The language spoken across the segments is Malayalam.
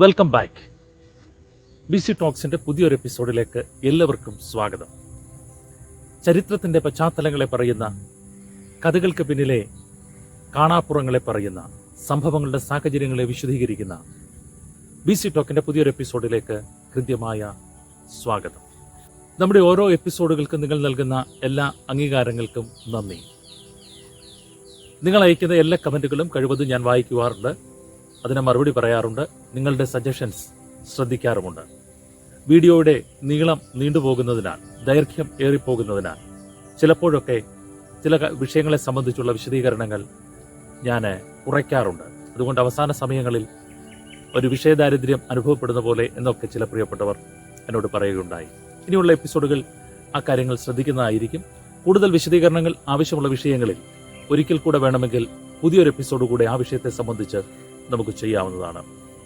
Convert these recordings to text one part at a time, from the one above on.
Welcome back. ബിസി ടോക്സിന്റെ പുതിയൊരു എപ്പിസോഡിലേക്ക് എല്ലാവർക്കും സ്വാഗതം. ചരിത്രത്തിന്റെ പശ്ചാത്തലങ്ങളെ പറയുന്ന, കഥകൾക്ക് പിന്നിലെ കാണാപ്പുറങ്ങളെ പറയുന്ന, സംഭവങ്ങളുടെ സാഹചര്യങ്ങളെ വിശദീകരിക്കുന്ന ബിസി ടോക്കിന്റെ പുതിയൊരു എപ്പിസോഡിലേക്ക് കൃത്യമായ സ്വാഗതം. നമ്മുടെ ഓരോ എപ്പിസോഡുകൾക്കും നിങ്ങൾ നൽകുന്ന എല്ലാ അംഗീകാരങ്ങൾക്കും നന്ദി. നിങ്ങൾ അയക്കുന്ന എല്ലാ കമന്റുകളും കഴിവതും ഞാൻ വായിക്കുവാറുണ്ട്, അതിന് മറുപടി പറയാറുണ്ട്, നിങ്ങളുടെ സജഷൻസ് ശ്രദ്ധിക്കാറുമുണ്ട്. വീഡിയോയുടെ നീളം നീണ്ടുപോകുന്നതിനാൽ, ദൈർഘ്യം ഏറിപ്പോകുന്നതിനാൽ ചിലപ്പോഴൊക്കെ ചില വിഷയങ്ങളെ സംബന്ധിച്ചുള്ള വിശദീകരണങ്ങൾ ഞാൻ കുറയ്ക്കാറുണ്ട്. അതുകൊണ്ട് അവസാന സമയങ്ങളിൽ ഒരു വിഷയദാരിദ്ര്യം അനുഭവപ്പെടുന്ന പോലെ എന്നൊക്കെ ചില പ്രിയപ്പെട്ടവർ എന്നോട് പറയുകയുണ്ടായി. ഇനിയുള്ള എപ്പിസോഡുകൾ ആ കാര്യങ്ങൾ ശ്രദ്ധിക്കുന്നതായിരിക്കും. കൂടുതൽ വിശദീകരണങ്ങൾ ആവശ്യമുള്ള വിഷയങ്ങളിൽ ഒരിക്കൽ കൂടെ വേണമെങ്കിൽ പുതിയൊരു എപ്പിസോഡ് കൂടെ ആ വിഷയത്തെ സംബന്ധിച്ച് നമുക്ക് ചെയ്യാവുന്നതാണ്.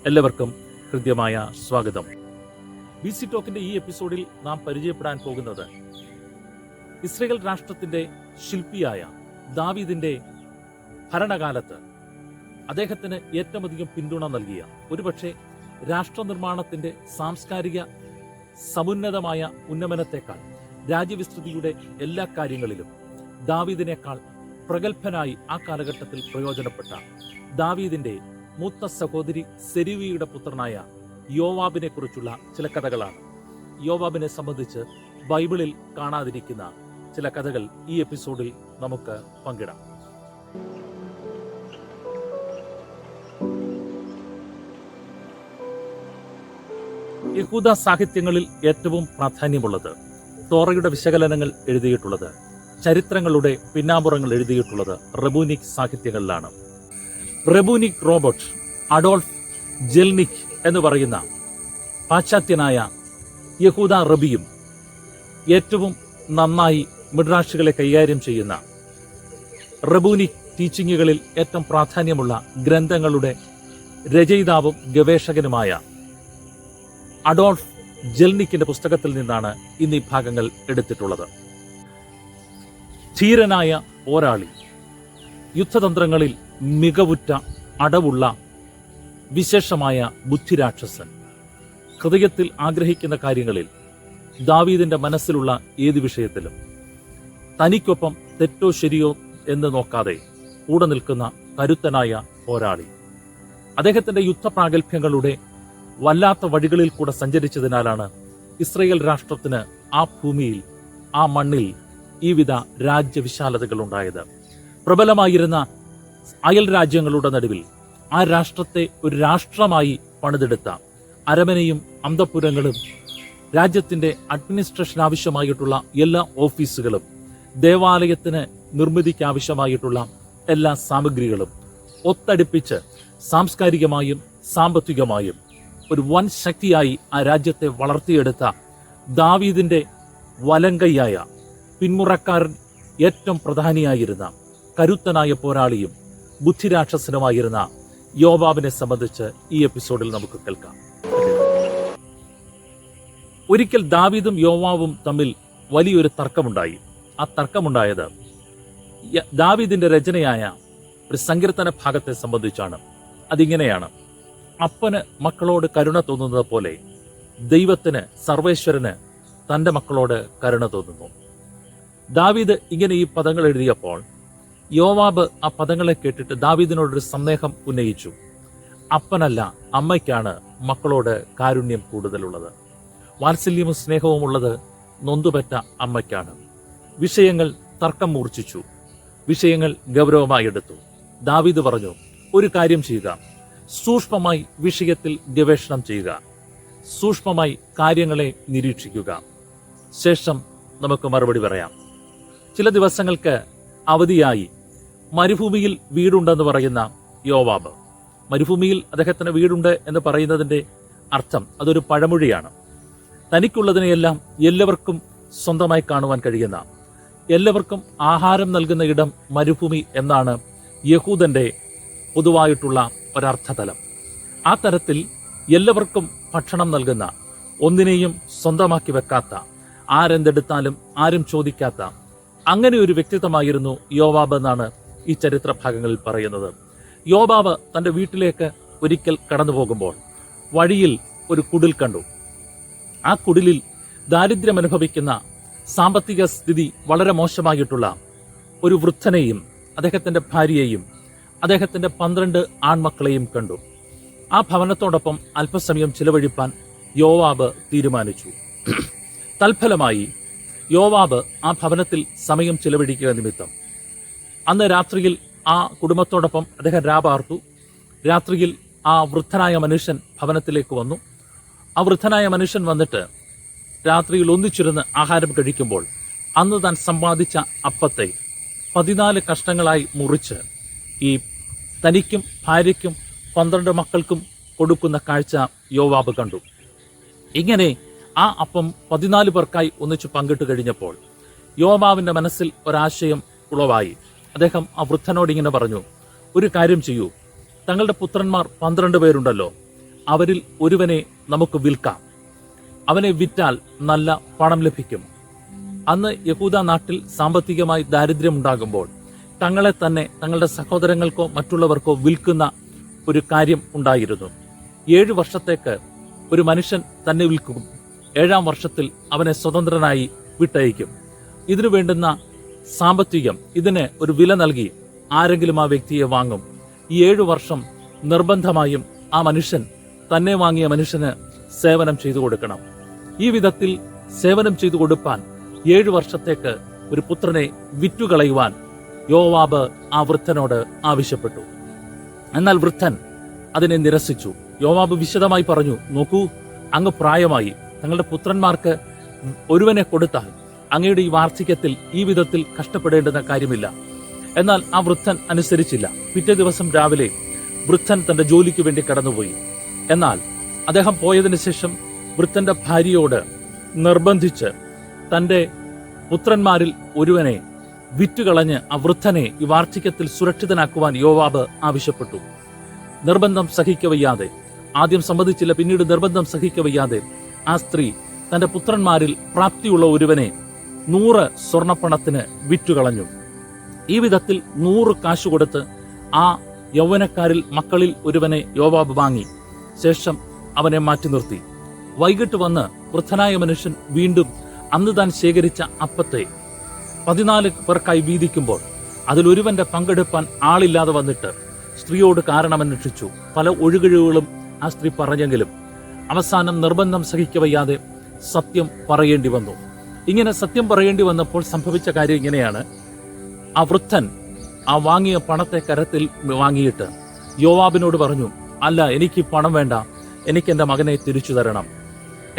എല്ലാവർക്കും ഹൃദ്യമായ സ്വാഗതം. ബിസി ടോക്കിന്റെ ഈ എപ്പിസോഡിൽ നാം പരിചയപ്പെടാൻ പോകുന്നത് ഇസ്രായേൽ രാഷ്ട്രത്തിന്റെ ശില്പിയായ ദാവീദിന്റെ ഭരണകാലത്ത് അദ്ദേഹത്തിന് ഏറ്റവും അധികം പിന്തുണ നൽകിയ, ഒരുപക്ഷെ രാഷ്ട്ര നിർമ്മാണത്തിന്റെ സാംസ്കാരിക സമുന്നതമായ ഉന്നമനത്തെക്കാൾ, രാജ്യവിസ്തൃതിയുടെ എല്ലാ കാര്യങ്ങളിലും ദാവീദിനേക്കാൾ പ്രഗത്ഭനായി ആ കാലഘട്ടത്തിൽ പ്രയോജനപ്പെട്ട ദാവീദിന്റെ മൂത്ത സഹോദരി സെരൂയയുടെ പുത്രനായ യോവാബിനെ കുറിച്ചുള്ള ചില കഥകളാണ്. യോവാബിനെ സംബന്ധിച്ച് ബൈബിളിൽ കാണാതിരിക്കുന്ന ചില കഥകൾ ഈ എപ്പിസോഡിൽ നമുക്ക് പങ്കിടാം. യഹൂദ സാഹിത്യങ്ങളിൽ ഏറ്റവും പ്രാധാന്യമുള്ളത്, തോറയുടെ വിശകലനങ്ങൾ എഴുതിയിട്ടുള്ളത്, ചരിത്രങ്ങളുടെ പിന്നാമ്പുറങ്ങൾ എഴുതിയിട്ടുള്ളത് റബൂനിക് സാഹിത്യങ്ങളിലാണ്. റബൂനിക് റോബർട്ട് അഡോൾഫ് ജെൽനിക് എന്ന് പറയുന്ന പാശ്ചാത്യനായ യഹൂദ റബിയും ഏറ്റവും നന്നായി മിഡ്രാഷുകളെ കൈകാര്യം ചെയ്യുന്ന, റബൂനിക് ടീച്ചിങ്ങുകളിൽ ഏറ്റവും പ്രാധാന്യമുള്ള ഗ്രന്ഥങ്ങളുടെ രചയിതാവും ഗവേഷകനുമായ അഡോൾഫ് ജെൽനിക്കിന്റെ പുസ്തകത്തിൽ നിന്നാണ് ഇന്ന് ഈ ഭാഗങ്ങൾ എടുത്തിട്ടുള്ളത്. ധീരനായ പോരാളി, യുദ്ധതന്ത്രങ്ങളിൽ മികവുറ്റ അടവുള്ള വിശേഷമായ ബുദ്ധിരാക്ഷസൻ, ഹൃദയത്തിൽ ആഗ്രഹിക്കുന്ന കാര്യങ്ങളിൽ, ദാവീദിന്റെ മനസ്സിലുള്ള ഏത് വിഷയത്തിലും തനിക്കൊപ്പം തെറ്റോ ശരിയോ എന്ന് നോക്കാതെ കൂടെ നിൽക്കുന്ന കരുത്തനായ പോരാളി. അദ്ദേഹത്തിന്റെ യുദ്ധപ്രാഗൽഭ്യങ്ങളുടെ വല്ലാത്ത വഴികളിൽ കൂടെ സഞ്ചരിച്ചതിനാലാണ് ഇസ്രായേൽ രാഷ്ട്രത്തിന് ആ ഭൂമിയിൽ, ആ മണ്ണിൽ ഈ വിധ രാജ്യവിശാലതകൾ ഉണ്ടായത്. പ്രബലമായിരുന്ന അയൽ രാജ്യങ്ങളുടെ നടുവിൽ ആ രാഷ്ട്രത്തെ ഒരു രാഷ്ട്രമായി പണിതെടുത്ത അരമനയും അന്തഃപുരങ്ങളും, രാജ്യത്തിന്റെ അഡ്മിനിസ്ട്രേഷൻ ആവശ്യമായിട്ടുള്ള എല്ലാ ഓഫീസുകളും, ദേവാലയത്തിന് നിർമ്മിതിക്ക് ആവശ്യമായിട്ടുള്ള എല്ലാ സാമഗ്രികളും ഒത്തടിപ്പിച്ച് സാംസ്കാരികമായും സാമ്പത്തികമായും ഒരു വൻ ശക്തിയായി ആ രാജ്യത്തെ വളർത്തിയെടുത്ത ദാവീദിന്റെ വലങ്കയ്യായ, പിന്മുറക്കാരൻ ഏറ്റവും പ്രധാനിയായിരുന്ന, കരുത്തനായ പോരാളിയും ബുദ്ധിരാക്ഷസനുമായിരുന്ന യോവാബിനെ സംബന്ധിച്ച് ഈ എപ്പിസോഡിൽ നമുക്ക് കേൾക്കാം. ഒരിക്കൽ ദാവീദും യോവാബും തമ്മിൽ വലിയൊരു തർക്കമുണ്ടായി. ആ തർക്കമുണ്ടായത് ദാവീദിന്റെ രചനയായ ഒരു സങ്കീർത്തന ഭാഗത്തെ സംബന്ധിച്ചാണ്. അതിങ്ങനെയാണ്: അപ്പന് മക്കളോട് കരുണ തോന്നുന്നത് പോലെ ദൈവത്തിന്, സർവേശ്വരന് തന്റെ മക്കളോട് കരുണ തോന്നുന്നു. ദാവീദ് ഇങ്ങനെ ഈ പദങ്ങൾ എഴുതിയപ്പോൾ യോവാബ് ആ പദങ്ങളെ കേട്ടിട്ട് ദാവീദിനോടൊരു സന്ദേഹം ഉന്നയിച്ചു. അപ്പനല്ല, അമ്മയ്ക്കാണ് മക്കളോട് കാരുണ്യം കൂടുതലുള്ളത്. വാത്സല്യവും സ്നേഹവും ഉള്ളത് നൊന്തുപറ്റ അമ്മയ്ക്കാണ്. വിഷയങ്ങൾ തർക്കം മൂർച്ഛിച്ചു, വിഷയങ്ങൾ ഗൗരവമായി എടുത്തു. ദാവീദ് പറഞ്ഞു, ഒരു കാര്യം ചെയ്യുക, സൂക്ഷ്മമായി വിഷയത്തിൽ ഗവേഷണം ചെയ്യുക, സൂക്ഷ്മമായി കാര്യങ്ങളെ നിരീക്ഷിക്കുക, ശേഷം നമുക്ക് മറുപടി പറയാം. ചില ദിവസങ്ങൾക്ക് അവധിയായി മരുഭൂമിയിൽ വീടുണ്ടെന്ന് പറയുന്ന യോവാബ്, മരുഭൂമിയിൽ അദ്ദേഹത്തിന് വീടുണ്ട് എന്ന് പറയുന്നതിന്റെ അർത്ഥം അതൊരു പഴമൊഴിയാണ്. തനിക്കുള്ളതിനെയെല്ലാം എല്ലാവർക്കും സ്വന്തമായി കാണുവാൻ കഴിയുന്ന, എല്ലാവർക്കും ആഹാരം നൽകുന്ന ഇടം മരുഭൂമി എന്നാണ് യഹൂദന്റെ പൊതുവായിട്ടുള്ള ഒരർത്ഥതലം. ആ തരത്തിൽ എല്ലാവർക്കും ഭക്ഷണം നൽകുന്ന, ഒന്നിനെയും സ്വന്തമാക്കി വെക്കാത്ത, ആരെന്തെടുത്താലും ആരും ചോദിക്കാത്ത അങ്ങനെ ഒരു വ്യക്തിത്വമായിരുന്നു യോവാബ് എന്നാണ് ഈ ചരിത്ര ഭാഗങ്ങളിൽ പറയുന്നത്. യോവാബ് തന്റെ വീട്ടിലേക്ക് ഒരിക്കൽ കടന്നു പോകുമ്പോൾ വഴിയിൽ ഒരു കുടിൽ കണ്ടു. ആ കുടിലിൽ ദാരിദ്ര്യം അനുഭവിക്കുന്ന, സാമ്പത്തിക സ്ഥിതി വളരെ മോശമായിട്ടുള്ള ഒരു വൃദ്ധനെയും അദ്ദേഹത്തിന്റെ ഭാര്യയെയും അദ്ദേഹത്തിന്റെ 12 ആൺമക്കളെയും കണ്ടു. ആ ഭവനത്തോടൊപ്പം അല്പസമയം ചിലവഴിപ്പാൻ യോവാബ് തീരുമാനിച്ചു. തൽഫലമായി യോവാബ് ആ ഭവനത്തിൽ സമയം ചിലവഴിക്കുക നിമിത്തം അന്ന് രാത്രിയിൽ ആ കുടുംബത്തോടൊപ്പം അദ്ദേഹം രാപാർത്തു. രാത്രിയിൽ ആ വൃദ്ധനായ മനുഷ്യൻ ഭവനത്തിലേക്ക് വന്നു. ആ വൃദ്ധനായ മനുഷ്യൻ വന്നിട്ട് രാത്രിയിൽ ഒന്നിച്ചിരുന്ന് ആഹാരം കഴിക്കുമ്പോൾ അന്ന് താൻ സമ്പാദിച്ച അപ്പത്തെ 14 കഷ്ണങ്ങളായി മുറിച്ച് ഈ തനിക്കും ഭാര്യയ്ക്കും 12 മക്കൾക്കും കൊടുക്കുന്ന കാഴ്ച യോവാബ് കണ്ടു. ഇങ്ങനെ ആ അപ്പം 14 പേർക്കായി ഒന്നിച്ചു പങ്കിട്ട് കഴിഞ്ഞപ്പോൾ യോവാബിന്റെ മനസ്സിൽ ഒരാശയം ഉളവായി. അദ്ദേഹം ആ വൃദ്ധനോട് ഇങ്ങനെ പറഞ്ഞു, ഒരു കാര്യം ചെയ്യൂ, തങ്ങളുടെ പുത്രന്മാർ 12 പേരുണ്ടല്ലോ, അവരിൽ ഒരുവനെ നമുക്ക് വിൽക്കാം. അവനെ വിറ്റാൽ നല്ല പണം ലഭിക്കും. അന്ന് യഹൂദ നാട്ടിൽ സാമ്പത്തികമായി ദാരിദ്ര്യമുണ്ടാകുമ്പോൾ തങ്ങളെ തന്നെ തങ്ങളുടെ സഹോദരങ്ങൾക്കോ മറ്റുള്ളവർക്കോ വിൽക്കുന്ന ഒരു കാര്യം ഉണ്ടായിരുന്നു. 7 വർഷത്തേക്ക് ഒരു മനുഷ്യൻ തന്നെ വിൽക്കും. 7-ാം വർഷത്തിൽ അവനെ സ്വതന്ത്രനായി വിട്ടയക്കും. ഇതിനു വേണ്ടുന്ന സാമ്പത്തികം, ഇതിന് ഒരു വില നൽകി ആരെങ്കിലും ആ വ്യക്തിയെ വാങ്ങും. ഈ 7 വർഷം നിർബന്ധമായും ആ മനുഷ്യൻ, തന്നെ വാങ്ങിയ മനുഷ്യന് സേവനം ചെയ്തു കൊടുക്കണം. ഈ വിധത്തിൽ സേവനം ചെയ്തു കൊടുപ്പാൻ 7 വർഷത്തേക്ക് ഒരു പുത്രനെ വിറ്റുകളയുവാൻ യോവാബ് ആ വൃദ്ധനോട് ആവശ്യപ്പെട്ടു. എന്നാൽ വൃദ്ധൻ അതിനെ നിരസിച്ചു. യോവാബ് വിശദമായി പറഞ്ഞു, നോക്കൂ, അങ്ങ് പ്രായമായി, തങ്ങളുടെ പുത്രന്മാർക്ക് ഒരുവനെ കൊടുത്താൽ അങ്ങയുടെ ഈ വാർദ്ധക്യത്തിൽ ഈ വിധത്തിൽ കഷ്ടപ്പെടേണ്ടുന്ന കാര്യമില്ല. എന്നാൽ ആ വൃദ്ധൻ അനുസരിച്ചില്ല. പിറ്റേ ദിവസം രാവിലെ വൃദ്ധൻ തന്റെ ജോലിക്ക് വേണ്ടി കടന്നുപോയി. എന്നാൽ അദ്ദേഹം പോയതിനു ശേഷം വൃദ്ധന്റെ ഭാര്യയോട് നിർബന്ധിച്ച് തന്റെ പുത്രന്മാരിൽ ഒരുവനെ വിറ്റുകളഞ്ഞ് ആ വൃദ്ധനെ ഈ വാർദ്ധക്യത്തിൽ സുരക്ഷിതനാക്കുവാൻ യോവാബ് ആവശ്യപ്പെട്ടു. നിർബന്ധം സഹിക്കവയ്യാതെ, ആദ്യം സമ്മതിച്ചില്ല, പിന്നീട് നിർബന്ധം സഹിക്കവയ്യാതെ ആ സ്ത്രീ തന്റെ പുത്രന്മാരിൽ പ്രാപ്തിയുള്ള ഒരുവനെ 100 സ്വർണപ്പണത്തിന് വിറ്റുകളഞ്ഞു. ഈ വിധത്തിൽ 100 കാശ് കൊടുത്ത് ആ യൗവനക്കാരിൽ മക്കളിൽ ഒരുവനെ യോവാബ് വാങ്ങി. ശേഷം അവനെ മാറ്റി നിർത്തി. വൈകിട്ട് വന്ന് വൃദ്ധനായ മനുഷ്യൻ വീണ്ടും അന്ന് താൻ ശേഖരിച്ച അപ്പത്തെ 14 പേർക്കായി വീതിക്കുമ്പോൾ അതിലൊരുവന്റെ പങ്കെടുപ്പാൻ ആളില്ലാതെ വന്നിട്ട് സ്ത്രീയോട് കാരണമന്വേഷിച്ചു. പല ഒഴുകിഴിവുകളും ആ സ്ത്രീ പറഞ്ഞെങ്കിലും അവസാനം നിർബന്ധം സഹിക്കവയ്യാതെ സത്യം പറയേണ്ടി വന്നു. ഇങ്ങനെ സത്യം പറയേണ്ടി വന്നപ്പോൾ സംഭവിച്ച കാര്യം ഇങ്ങനെയാണ്. ആ വൃദ്ധൻ ആ വാങ്ങിയ പണത്തെ കരത്തിൽ വാങ്ങിയിട്ട് യോവാബിനോട് പറഞ്ഞു, അല്ല, എനിക്ക് പണം വേണ്ട, എനിക്ക് എന്റെ മകനെ തിരിച്ചു തരണം,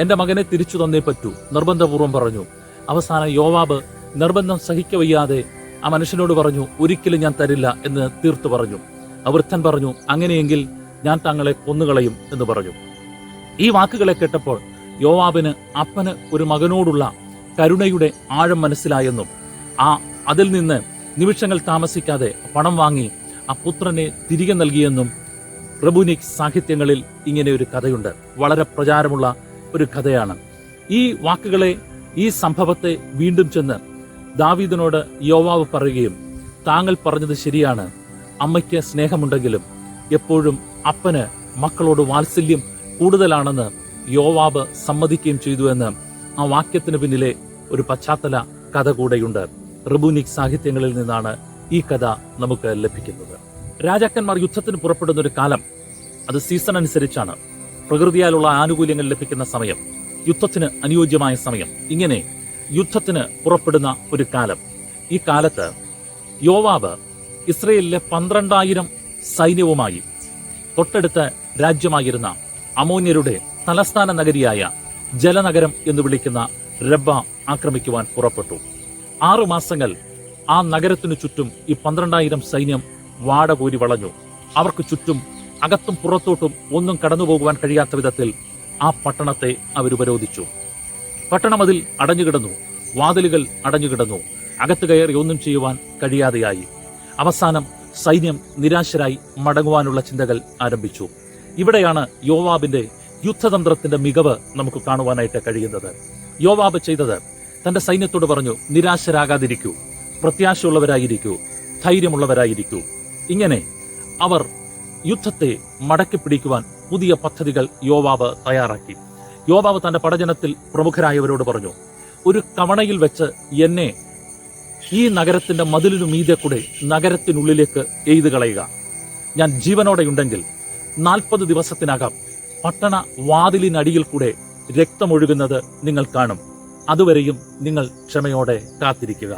എന്റെ മകനെ തിരിച്ചു തന്നേ പറ്റൂ, നിർബന്ധപൂർവ്വം പറഞ്ഞു. അവസാനം യോവാബ് നിർബന്ധം സഹിക്കവയ്യാതെ ആ മനുഷ്യനോട് പറഞ്ഞു, ഒരിക്കലും ഞാൻ തരില്ല എന്ന് തീർത്തു പറഞ്ഞു. ആ വൃദ്ധൻ പറഞ്ഞു, അങ്ങനെയെങ്കിൽ ഞാൻ തങ്ങളെ കൊന്നുകളയും എന്ന് പറഞ്ഞു. ഈ വാക്കുകളെ കേട്ടപ്പോൾ യോവാബിന് അപ്പന് ഒരു മകനോടുള്ള കരുണയുടെ ആഴം മനസ്സിലായെന്നും അതിൽ നിന്ന് നിമിഷങ്ങൾ താമസിക്കാതെ പണം വാങ്ങി ആ പുത്രനെ തിരികെ നൽകിയെന്നും റബൂനിക് സാഹിത്യങ്ങളിൽ ഇങ്ങനെ ഒരു കഥയുണ്ട്. വളരെ പ്രചാരമുള്ള ഒരു കഥയാണ്. ഈ വാക്കുകളെ, ഈ സംഭവത്തെ വീണ്ടും ചെന്ന് ദാവീദിനോട് യോവാബ് പറയുകയും, താങ്കൾ പറഞ്ഞത് ശരിയാണ്, അമ്മയ്ക്ക് സ്നേഹമുണ്ടെങ്കിലും എപ്പോഴും അപ്പന് മക്കളോട് വാത്സല്യം കൂടുതലാണെന്ന് യോവാബ് സമ്മതിക്കുകയും ചെയ്തു എന്ന് ആ വാക്യത്തിന് പിന്നിലെ ഒരു പശ്ചാത്തല കഥ കൂടെയുണ്ട്. റബൂനിക് സാഹിത്യങ്ങളിൽ നിന്നാണ് ഈ കഥ നമുക്ക് ലഭിക്കുന്നത്. രാജാക്കന്മാർ യുദ്ധത്തിന് പുറപ്പെടുന്ന ഒരു കാലം, അത് സീസൺ അനുസരിച്ചാണ്. പ്രകൃതിയാലുള്ള ആനുകൂല്യങ്ങൾ ലഭിക്കുന്ന സമയം, യുദ്ധത്തിന് അനുയോജ്യമായ സമയം, ഇങ്ങനെ യുദ്ധത്തിന് പുറപ്പെടുന്ന ഒരു കാലം. ഈ കാലത്ത് യോവാബ് ഇസ്രയേലിലെ 12,000 സൈന്യവുമായി തൊട്ടടുത്ത രാജ്യമായിരുന്ന അമോന്യരുടെ തലസ്ഥാന നഗരിയായ ജലനഗരം എന്ന് വിളിക്കുന്ന രബ്ബ ആക്രമിക്കുവാൻ പുറപ്പെട്ടു. 6 മാസങ്ങൾ ആ നഗരത്തിനു ചുറ്റും ഈ 12,000 സൈന്യം വാടകോരി വളഞ്ഞു. അവർക്ക് ചുറ്റും അകത്തും പുറത്തോട്ടും ഒന്നും കടന്നുപോകുവാൻ കഴിയാത്ത വിധത്തിൽ ആ പട്ടണത്തെ അവർ ഉപരോധിച്ചു. പട്ടണം അതിൽ അടഞ്ഞുകിടന്നു, വാതിലുകൾ അടഞ്ഞുകിടന്നു, അകത്ത് കയറി ഒന്നും ചെയ്യുവാൻ കഴിയാതെയായി. അവസാനം സൈന്യം നിരാശരായി മടങ്ങുവാനുള്ള ചിന്തകൾ ആരംഭിച്ചു. ഇവിടെയാണ് യോവാബിന്റെ യുദ്ധതന്ത്രത്തിന്റെ മികവ് നമുക്ക് കാണുവാനായിട്ട് കഴിയുന്നത്. യോവാബ് ചെയ്തത്, തന്റെ സൈന്യത്തോട് പറഞ്ഞു, നിരാശരാകാതിരിക്കൂ, പ്രത്യാശയുള്ളവരായിരിക്കൂ, ധൈര്യമുള്ളവരായിരിക്കൂ. ഇങ്ങനെ അവർ യുദ്ധത്തെ മടക്കി പിടിക്കുവാൻ പുതിയ പദ്ധതികൾ യോവാബ് തയ്യാറാക്കി. യോവാബ് തന്റെ പടജനത്തിൽ പ്രമുഖരായവരോട് പറഞ്ഞു, ഒരു കവണയിൽ വെച്ച് എന്നെ ഈ നഗരത്തിന്റെ മതിലിനു മീതെ കൂടെ നഗരത്തിനുള്ളിലേക്ക് എയ്തു കളയുക. ഞാൻ ജീവനോടെയുണ്ടെങ്കിൽ 40 ദിവസത്തിനകം പട്ടണ വാതിലിനടിയിൽ കൂടെ രക്തമൊഴുകുന്നത് നിങ്ങൾ കാണും. അതുവരെയും നിങ്ങൾ ക്ഷമയോടെ കാത്തിരിക്കുക.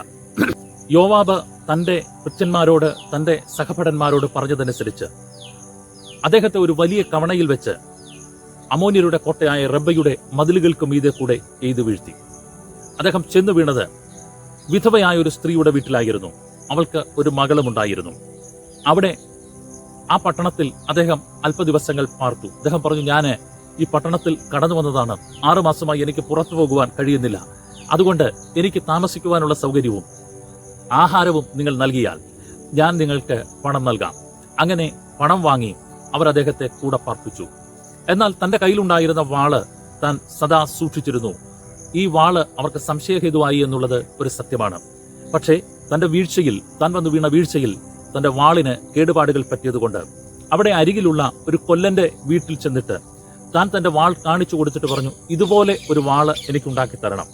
യോവാബ് തന്റെ ഭൃത്യന്മാരോട്, തന്റെ സഹഭടന്മാരോട് പറഞ്ഞതനുസരിച്ച് അദ്ദേഹത്തെ ഒരു വലിയ കവണയിൽ വെച്ച് അമോന്യരുടെ കോട്ടയായ റബ്ബയുടെ മതിലുകൾക്ക് മീതെ കൂടെ എയ്തു വീഴ്ത്തി. അദ്ദേഹം ചെന്നു വീണത് വിധവയായ ഒരു സ്ത്രീയുടെ വീട്ടിലായിരുന്നു. അവൾക്ക് ഒരു മകളുമുണ്ടായിരുന്നു. അവിടെ ആ പട്ടണത്തിൽ അദ്ദേഹം അല്പദിവസങ്ങൾ പാർത്തു. അദ്ദേഹം പറഞ്ഞു, ഞാൻ ഈ പട്ടണത്തിൽ കടന്നു വന്നതാണ്. 6 മാസമായി എനിക്ക് പുറത്തു പോകുവാൻ കഴിയുന്നില്ല. അതുകൊണ്ട് എനിക്ക് താമസിക്കുവാനുള്ള സൗകര്യവും ആഹാരവും നിങ്ങൾ നൽകിയാൽ ഞാൻ നിങ്ങൾക്ക് പണം നൽകാം. അങ്ങനെ പണം വാങ്ങി അവർ അദ്ദേഹത്തെ കൂടെ പാർപ്പിച്ചു. എന്നാൽ തന്റെ കയ്യിലുണ്ടായിരുന്ന വാള് താൻ സദാ സൂക്ഷിച്ചിരുന്നു. ഈ വാള് അവർക്ക് സംശയഹേതുവായി എന്നുള്ളത് ഒരു സത്യമാണ്. പക്ഷേ താൻ വന്നു വീണ വീഴ്ചയിൽ തന്റെ വാളിന് കേടുപാടുകൾ പറ്റിയതുകൊണ്ട് അവിടെ അരികിലുള്ള ഒരു കൊല്ലന്റെ വീട്ടിൽ ചെന്നിട്ട് താൻ തന്റെ വാൾ കാണിച്ചു കൊടുത്തിട്ട് പറഞ്ഞു, ഇതുപോലെ ഒരു വാള് എനിക്കുണ്ടാക്കി തരണം.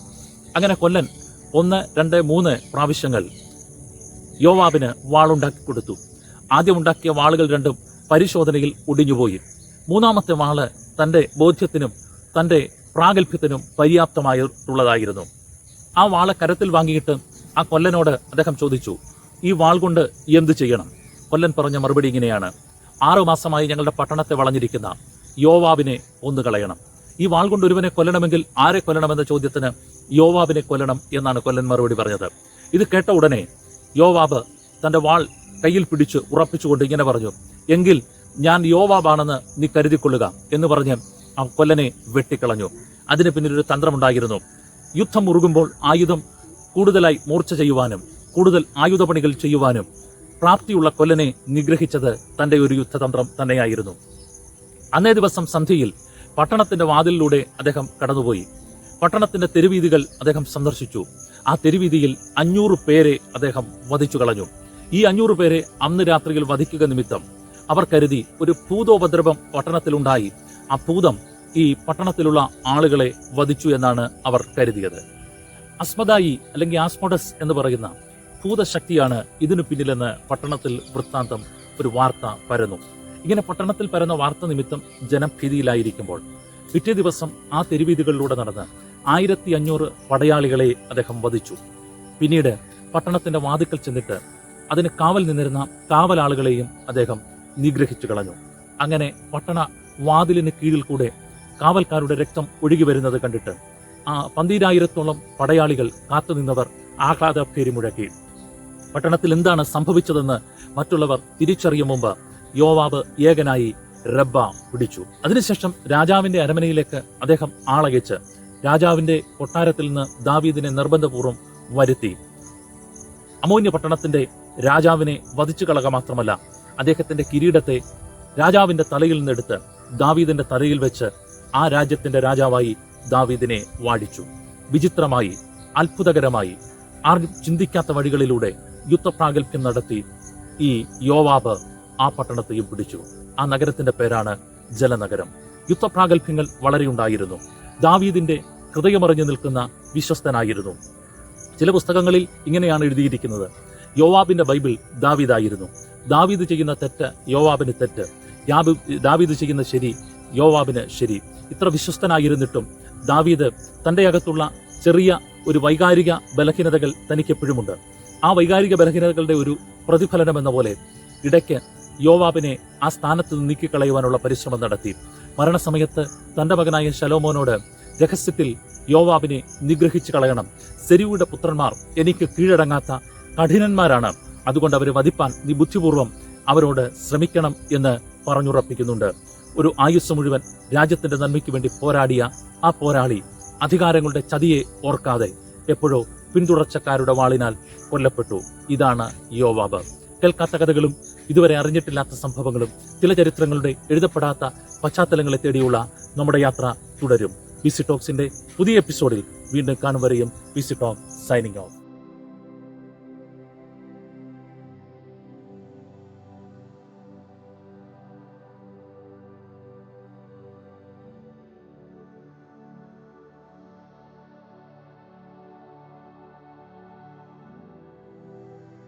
അങ്ങനെ കൊല്ലൻ 1, 2, 3 പ്രാവശ്യങ്ങൾ യോവാബിന് വാളുണ്ടാക്കി കൊടുത്തു. ആദ്യം ഉണ്ടാക്കിയ വാളുകൾ രണ്ടും പരിശോധനയിൽ ഒടിഞ്ഞുപോയി. 3ാമത്തെ വാള് തന്റെ ബോധ്യത്തിനും തന്റെ പ്രാഗൽഭ്യത്തിനും പര്യാപ്തമായിട്ടുള്ളതായിരുന്നു. ആ വാള് കരത്തിൽ വാങ്ങിയിട്ട് ആ കൊല്ലനോട് അദ്ദേഹം ചോദിച്ചു, ഈ വാൾ കൊണ്ട് എന്ത് ചെയ്യണം? കൊല്ലൻ പറഞ്ഞ മറുപടി ഇങ്ങനെയാണ്, 6 മാസമായി ഞങ്ങളുടെ പട്ടണത്തെ വളഞ്ഞിരിക്കുന്ന യോവാബിനെ കൊന്നുകളയണം. ഈ വാൾ കൊണ്ട് ഒരുവനെ കൊല്ലണമെങ്കിൽ ആരെ കൊല്ലണമെന്ന ചോദ്യത്തിന് യോവാബിനെ കൊല്ലണം എന്നാണ് കൊല്ലൻ മറുപടി പറഞ്ഞത്. ഇത് കേട്ട ഉടനെ യോവാബ് തന്റെ വാൾ കയ്യിൽ പിടിച്ച് ഉറപ്പിച്ചുകൊണ്ട് ഇങ്ങനെ പറഞ്ഞു, എങ്കിൽ ഞാൻ യോവാബാണെന്ന് നീ കരുതിക്കൊള്ളുക എന്ന് പറഞ്ഞ് ആ കൊല്ലനെ വെട്ടിക്കളഞ്ഞു. അതിന് പിന്നിലൊരു തന്ത്രമുണ്ടായിരുന്നു. യുദ്ധം മുറുകുമ്പോൾ ആയുധം കൂടുതലായി മൂർച്ച ചെയ്യുവാനും കൂടുതൽ ആയുധപണികൾ ചെയ്യുവാനും പ്രാപ്തിയുള്ള കൊല്ലനെ നിഗ്രഹിച്ചത് തന്റെ ഒരു യുദ്ധതന്ത്രം തന്നെയായിരുന്നു. അന്നേ ദിവസം സന്ധ്യയിൽ പട്ടണത്തിന്റെ വാതിലിലൂടെ അദ്ദേഹം കടന്നുപോയി. പട്ടണത്തിന്റെ തെരുവീതികൾ അദ്ദേഹം സന്ദർശിച്ചു. ആ തെരുവീതിയിൽ 500 പേരെ അദ്ദേഹം വധിച്ചു കളഞ്ഞു. ഈ 500 പേരെ അന്ന് രാത്രിയിൽ വധിക്കുക നിമിത്തം അവർ കരുതി ഒരു ഭൂതോപദ്രവം പട്ടണത്തിലുണ്ടായി. ആ ഭൂതം ഈ പട്ടണത്തിലുള്ള ആളുകളെ വധിച്ചു എന്നാണ് അവർ കരുതിയത്. അസ്മദായി അല്ലെങ്കിൽ ആസ്മോഡസ് എന്ന് പറയുന്ന ഭൂതശക്തിയാണ് ഇതിനു പിന്നിലെന്ന് പട്ടണത്തിൽ വൃത്താന്തം ഒരു വാർത്ത പരന്നു. ഇങ്ങനെ പട്ടണത്തിൽ പരന്ന വാർത്ത നിമിത്തം ജനം ഭീതിയിലായിരിക്കുമ്പോൾ പിറ്റേ ദിവസം ആ തെരുവീതികളിലൂടെ നടന്ന് 1500 പടയാളികളെ അദ്ദേഹം വധിച്ചു. പിന്നീട് പട്ടണത്തിന്റെ വാതിക്കൽ ചെന്നിട്ട് അതിന് കാവൽ നിന്നിരുന്ന കാവലാളുകളെയും അദ്ദേഹം നിഗ്രഹിച്ചു കളഞ്ഞു. അങ്ങനെ പട്ടണ വാതിലിന് കീഴിൽ കൂടെ കാവൽക്കാരുടെ രക്തം ഒഴുകി വരുന്നത് കണ്ടിട്ട് ആ 12000-ഓളം പടയാളികൾ കാത്തുനിന്നവർ ആഹ്ലാദഭേരി മുഴക്കി. പട്ടണത്തിൽ എന്താണ് സംഭവിച്ചതെന്ന് മറ്റുള്ളവർ തിരിച്ചറിയും മുമ്പ് യോവാബ് ഏകനായി റബ്ബ പിടിച്ചു. അതിനുശേഷം രാജാവിന്റെ അരമനയിലേക്ക് അദ്ദേഹം ആളയച്ച് രാജാവിന്റെ കൊട്ടാരത്തിൽ നിന്ന് ദാവീദിനെ നിർബന്ധപൂർവ്വം വരുത്തി. അമോന്യ പട്ടണത്തിന്റെ രാജാവിനെ വധിച്ചു കളക മാത്രമല്ല, അദ്ദേഹത്തിന്റെ കിരീടത്തെ രാജാവിന്റെ തലയിൽ നിന്നെടുത്ത് ദാവീദിന്റെ തലയിൽ വെച്ച് ആ രാജ്യത്തിന്റെ രാജാവായി ദാവീദിനെ വാഴിച്ചു. വിചിത്രമായി, അത്ഭുതകരമായി, ആർക്കും ചിന്തിക്കാത്ത വഴികളിലൂടെ യുദ്ധപ്രാഗൽഭ്യം നടത്തി ഈ യോവാബ് ആ പട്ടണത്തെയും പിടിച്ചു. ആ നഗരത്തിന്റെ പേരാണ് ജലനഗരം. യുദ്ധപ്രാഗൽഭ്യങ്ങൾ വളരെയുണ്ടായിരുന്നു. ദാവീദിന്റെ ഹൃദയമറിഞ്ഞു നിൽക്കുന്ന വിശ്വസ്തനായിരുന്നു. ചില പുസ്തകങ്ങളിൽ ഇങ്ങനെയാണ് എഴുതിയിരിക്കുന്നത്, യോവാബിന്റെ ബൈബിൾ ദാവീദായിരുന്നു. ദാവീദ് ചെയ്യുന്ന തെറ്റ് യോവാബിന് തെറ്റ്, ദാവീദ് ചെയ്യുന്ന ശരി യോവാബിന് ശരി. ഇത്ര വിശ്വസ്തനായിരുന്നിട്ടും ദാവീദ് തന്റെ അകത്തുള്ള ചെറിയ ഒരു വൈകാരിക ബലഹീനതകൾ തനിക്കെപ്പോഴുമുണ്ട്. ആ വൈകാരിക ബലഹീനതകളുടെ ഒരു പ്രതിഫലനം എന്ന പോലെ ഇടയ്ക്ക് യോവാബിനെ ആ സ്ഥാനത്ത് നിന്ന് നീക്കിക്കളയുവാനുള്ള പരിശ്രമം നടത്തി. മരണസമയത്ത് തന്റെ മകനായ ശലോമോനോട് രഹസ്യത്തിൽ യോവാബിനെ നിഗ്രഹിച്ചു കളയണം, സെരൂയുടെ പുത്രന്മാർ എനിക്ക് കീഴടങ്ങാത്ത കഠിനന്മാരാണ്, അതുകൊണ്ട് അവരെ വധിപ്പാൻ നീ ബുദ്ധിപൂർവം അവരോട് ശ്രമിക്കണം എന്ന് പറഞ്ഞുറപ്പിക്കുന്നുണ്ട്. ഒരു ആയുസ് മുഴുവൻ രാജ്യത്തിന്റെ നന്മയ്ക്ക് വേണ്ടി പോരാടിയ ആ പോരാളി അധികാരങ്ങളുടെ ചതിയെ ഓർക്കാതെ എപ്പോഴോ പിന്തുടർച്ചക്കാരുടെ വാളിനാൽ കൊല്ലപ്പെട്ടു. ഇതാണ് യോവാബ്. കേൾക്കാത്ത കഥകളും ഇതുവരെ അറിഞ്ഞിട്ടില്ലാത്ത സംഭവങ്ങളും ചില ചരിത്രങ്ങളുടെ എഴുതപ്പെടാത്ത പശ്ചാത്തലങ്ങളെ തേടിയുള്ള നമ്മുടെ യാത്ര തുടരും. PC Talksന്റെ പുതിയ എപ്പിസോഡിൽ വീണ്ടും കാണും വരെയും PC Talk സൈനിങ് ഓഫ്.